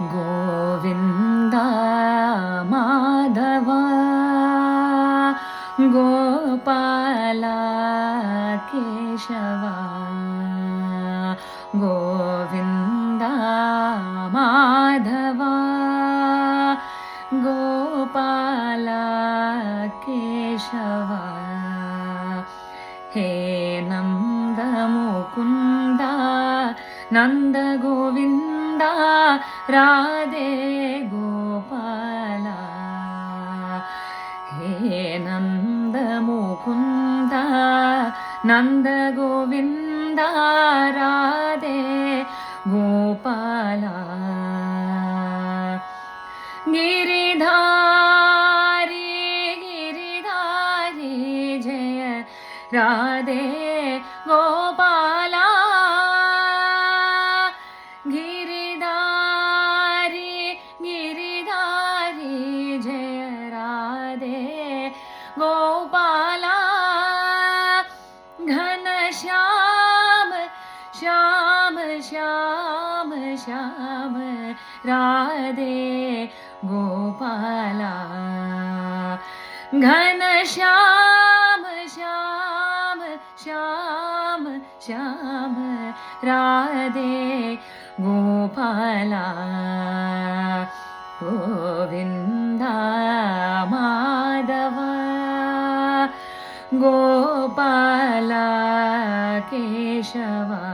गोविन्द माधव गोपाल केशव गोविन्द माधव गोपाल केशव हे नन्द मुकुन्द नन्द गोविन्द राधे गोपाल हे नन्द मुकुन्द नन्द गोविन्द राधे गोपाल गिरिधारी गिरिधारी जय राधे गोपाल गिरिधारी गिरिधारी जय राधे गोपाल घनश्याम श्याम श्याम श्याम राधे गोपाल घनश्याम श्याम श्याम श्याम राधे गोपाल गोविन्द माधव गोपाल केशव।